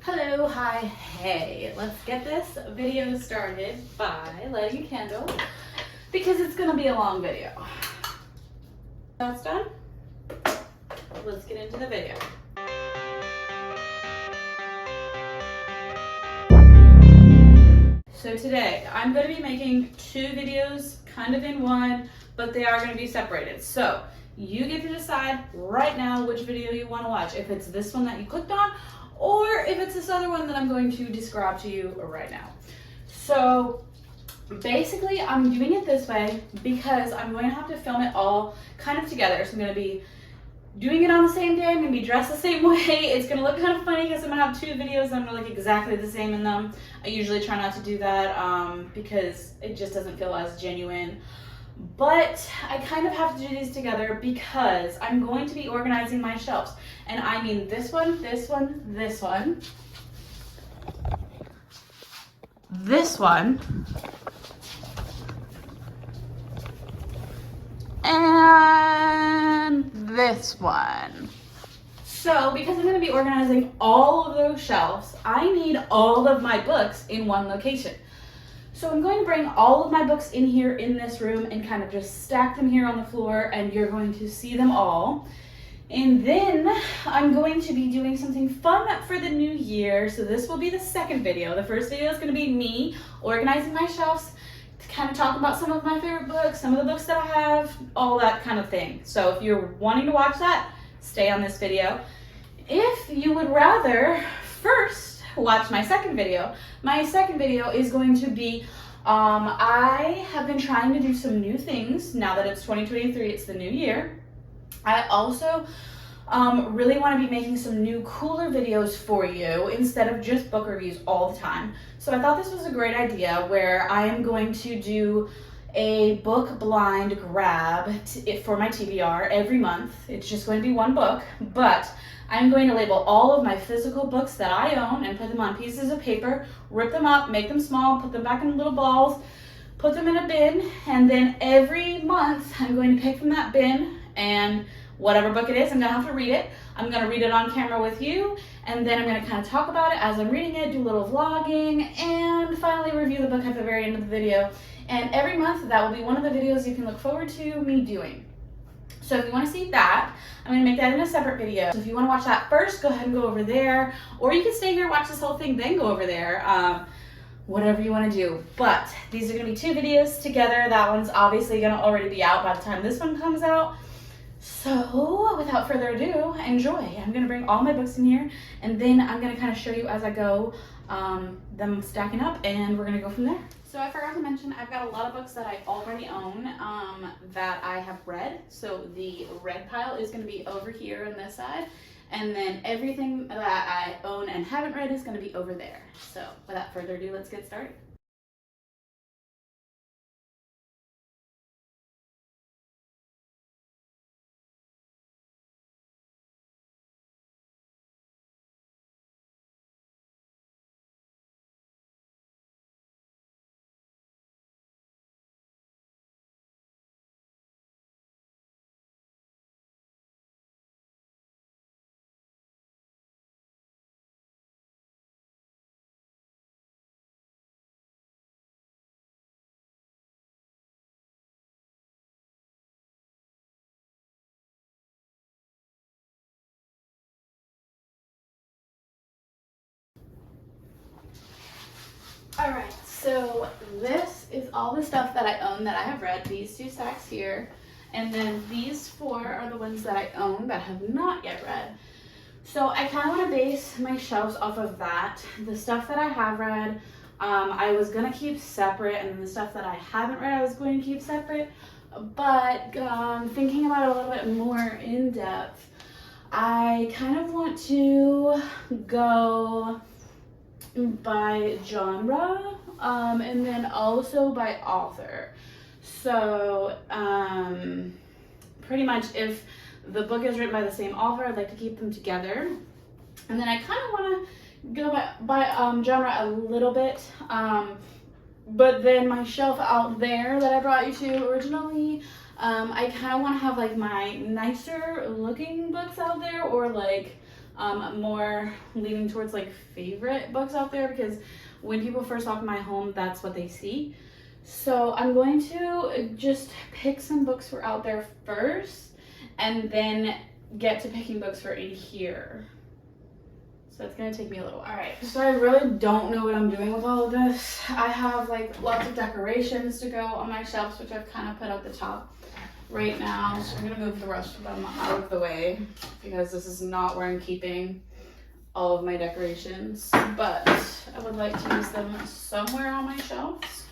Hello, hi, hey. Let's get this video started by lighting a candle because it's gonna be a long video. That's done. Let's get into the video. So today I'm going to be making two videos kind of in one, but they are going to be separated. So you get to decide right now which video you want to watch, if it's this one that you clicked on or if it's this other one that I'm going to describe to you right now. So basically I'm doing it this way because I'm going to have to film it all kind of together. So I'm going to be doing it on the same day. I'm going to be dressed the same way. It's going to look kind of funny because I'm going to have two videos that I'm going to look exactly the same in them. I usually try not to do that because it just doesn't feel as genuine. But I kind of have to do these together because I'm going to be organizing my shelves. And I mean this one, this one, this one, this one, and this one. So because I'm going to be organizing all of those shelves, I need all of my books in one location. So I'm going to bring all of my books in here in this room and kind of just stack them here on the floor, and you're going to see them all. And then I'm going to be doing something fun for the new year. So this will be the second video. The first video is going to be me organizing my shelves, to kind of talk about some of my favorite books, some of the books that I have, all that kind of thing. So if you're wanting to watch that, stay on this video. If you would rather first watch my second video is going to be, I have been trying to do some new things now that it's 2023, it's the new year. I also really want to be making some new cooler videos for you instead of just book reviews all the time. So I thought this was a great idea where I am going to do a book blind grab for my TBR every month. It's just going to be one book, but I'm going to label all of my physical books that I own and put them on pieces of paper, rip them up, make them small, put them back in little balls, put them in a bin, and then every month I'm going to pick from that bin, and whatever book it is, I'm gonna have to read it. I'm gonna read it on camera with you, and then I'm gonna kind of talk about it as I'm reading it, do a little vlogging, and finally review the book at the very end of the video. And every month, that will be one of the videos you can look forward to me doing. So if you want to see that, I'm going to make that in a separate video. So if you want to watch that first, go ahead and go over there. Or you can stay here, watch this whole thing, then go over there. Whatever you want to do. But these are going to be two videos together. That one's obviously going to already be out by the time this one comes out. So without further ado, enjoy. I'm going to bring all my books in here, and then I'm going to kind of show you as I go them stacking up, and we're going to go from there. So I forgot to mention, I've got a lot of books that I already own that I have read. So the red pile is going to be over here on this side, and then everything that I own and haven't read is going to be over there. So without further ado, let's get started. Alright, so this is all the stuff that I own that I have read, these two stacks here, and then these four are the ones that I own that I have not yet read. So I kind of want to base my shelves off of that. The stuff that I have read, I was going to keep separate, and then the stuff that I haven't read, I was going to keep separate. But thinking about it a little bit more in depth, I kind of want to go by genre and then also by author. So pretty much if the book is written by the same author, I'd like to keep them together. And then I kind of want to go by genre a little bit, but then my shelf out there that I brought you to originally, I kind of want to have like my nicer looking books out there, or like more leaning towards like favorite books out there, because when people first walk in my home, that's what they see. So I'm going to just pick some books for out there first, and then get to picking books for in here. So it's gonna take me a little while. All right, so I really don't know what I'm doing with all of this. I have like lots of decorations to go on my shelves, which I've kind of put at the top right now. So I'm gonna move the rest of them out of the way, because this is not where I'm keeping all of my decorations, but I would like to use them somewhere on my shelves.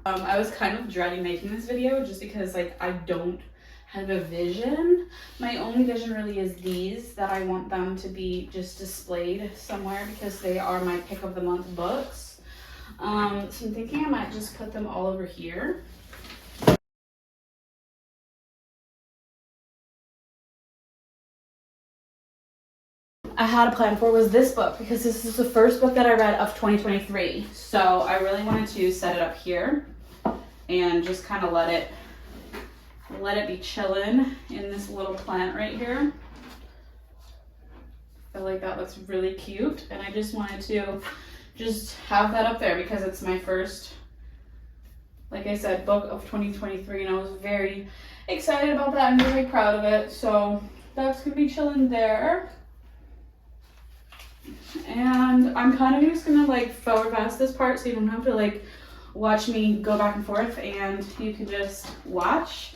I was kind of dreading making this video just because like I don't have a vision. My only vision really is these, that I want them to be just displayed somewhere because they are my pick of the month books. So I'm thinking I might just put them all over here. I had a plan for was this book, because this is the first book that I read of 2023. So I really wanted to set it up here and just kind of let it be chilling in this little plant right here. I feel like that looks really cute, and I just wanted to just have that up there because it's my first, like I said, book of 2023, and I was very excited about that. I'm very proud of it. So that's gonna be chilling there. And I'm kind of just gonna like forward pass this part so you don't have to like watch me go back and forth, and you can just watch.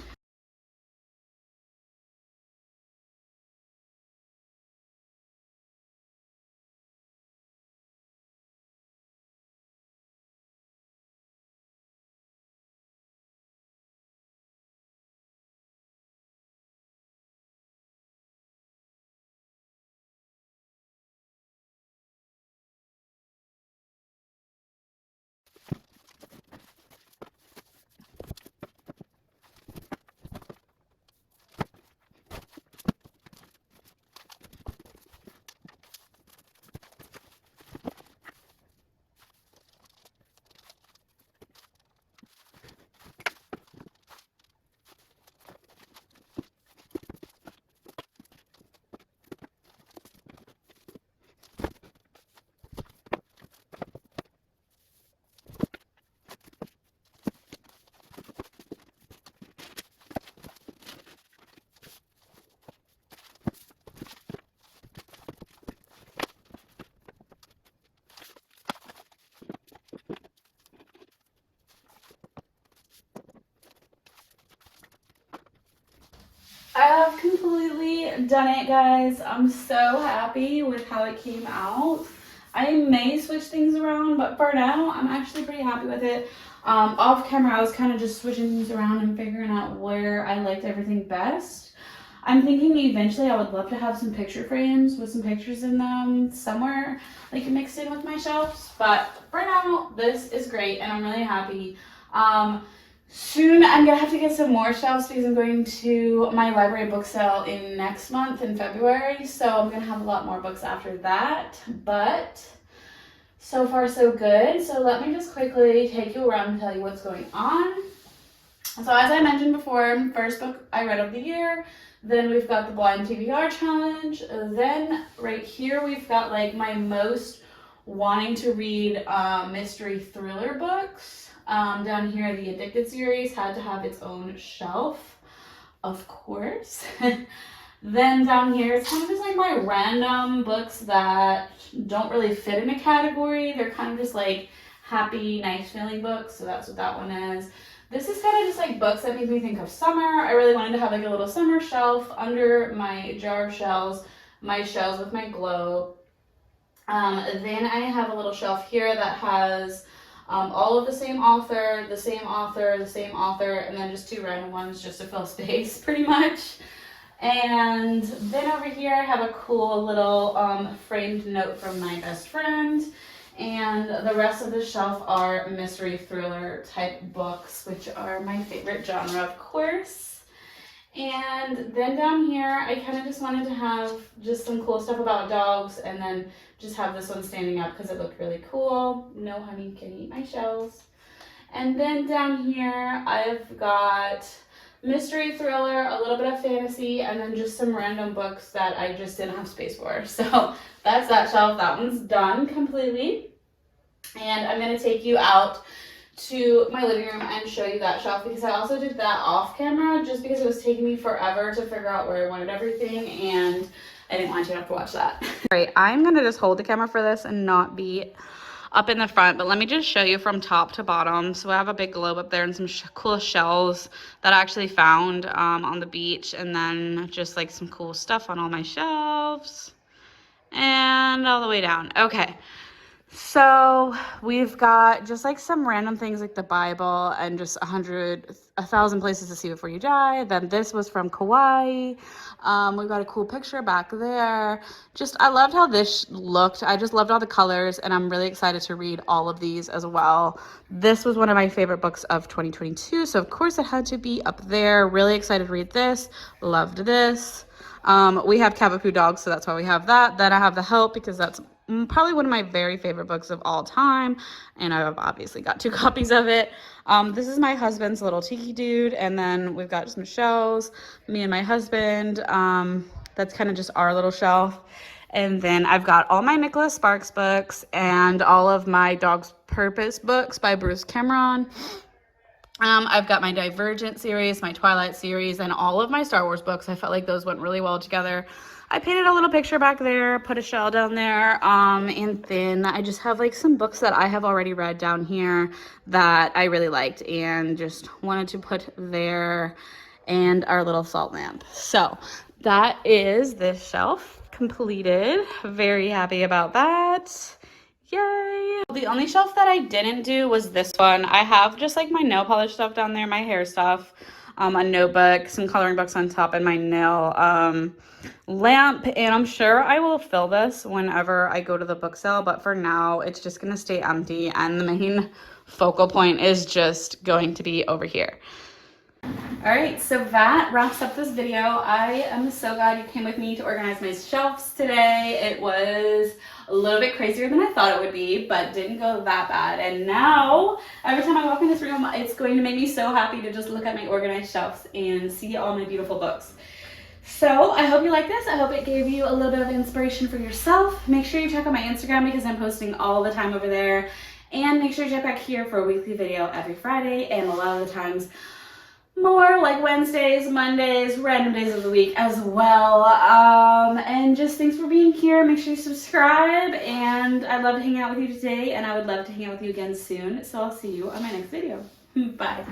I have completely done it, guys. I'm so happy with how it came out. I may switch things around, but for now, I'm actually pretty happy with it. Off camera, I was kind of just switching things around and figuring out where I liked everything best. I'm thinking eventually I would love to have some picture frames with some pictures in them somewhere, like mixed in with my shelves. But for now, this is great, and I'm really happy. Soon I'm gonna have to get some more shelves because I'm going to my library book sale in next month in February, so I'm gonna have a lot more books after that. But so far so good. So let me just quickly take you around and tell you what's going on. So as I mentioned before, first book I read of the year, then we've got the blind TBR challenge, then right here we've got like my most wanting to read mystery thriller books. Down here, the Addicted series had to have its own shelf, of course. Then down here, it's kind of just like my random books that don't really fit in a category. They're kind of just like happy, nice feeling books, so that's what that one is. This is kind of just like books that make me think of summer. I really wanted to have like a little summer shelf under my jar of shells, my shells with my glow. Then I have a little shelf here that has all of the same author, the same author, the same author, and then just two random ones just to fill space, pretty much. And then over here I have a cool little framed note from my best friend. And the rest of the shelf are mystery thriller type books, which are my favorite genre, of course. And then down here, I kind of just wanted to have just some cool stuff about dogs, and then just have this one standing up because it looked really cool. No honey can eat my shells. And then down here, I've got mystery thriller, a little bit of fantasy, and then just some random books that I just didn't have space for. So that's that shelf. That one's done completely. And I'm going to take you out to my living room and show you that shelf, because I also did that off camera just because it was taking me forever to figure out where I wanted everything, and I didn't want you to have to watch that. All right, I'm going to just hold the camera for this and not be up in the front, but let me just show you from top to bottom. So I have a big globe up there and some cool shells that I actually found on the beach, and then just like some cool stuff on all my shelves and all the way down. Okay, so we've got just like some random things like the Bible and just 1,000 places to see before you die. Then this was from Kauai. We've got a cool picture back there. Just, I loved how this looked. I just loved all the colors, and I'm really excited to read all of these as well. This was one of my favorite books of 2022, so of course it had to be up there. Really excited to read this. Loved this. We have Cavapoo dogs, so that's why we have that. Then I have The Help, because that's probably one of my very favorite books of all time, and I've obviously got 2 copies of it. This is my husband's little tiki dude, and then we've got some shelves, me and my husband. That's kind of just our little shelf. And then I've got all my Nicholas Sparks books and all of my Dog's Purpose books by Bruce Cameron. I've got my Divergent series, my Twilight series, and all of my Star Wars books. I felt like those went really well together. I painted a little picture back there, put a shell down there, and then I just have like some books that I have already read down here that I really liked and just wanted to put there, and our little salt lamp. So that is this shelf completed. Very happy about that. Yay! The only shelf that I didn't do was this one. I have just like my nail polish stuff down there, my hair stuff, a notebook, some coloring books on top, and my nail lamp. And I'm sure I will fill this whenever I go to the book sale, but for now it's just gonna stay empty, and the main focal point is just going to be over here. All right, so that wraps up this video. I am so glad you came with me to organize my shelves today. It was a little bit crazier than I thought it would be, but didn't go that bad. And now, every time I walk in this room, it's going to make me so happy to just look at my organized shelves and see all my beautiful books. So I hope you like this. I hope it gave you a little bit of inspiration for yourself. Make sure you check out my Instagram, because I'm posting all the time over there. And make sure you check back here for a weekly video every Friday, and a lot of the times more like Wednesdays, Mondays, random days of the week as well. And just thanks for being here. Make sure you subscribe, and I'd love to hang out with you today, and I would love to hang out with you again soon. So I'll see you on my next video. Bye.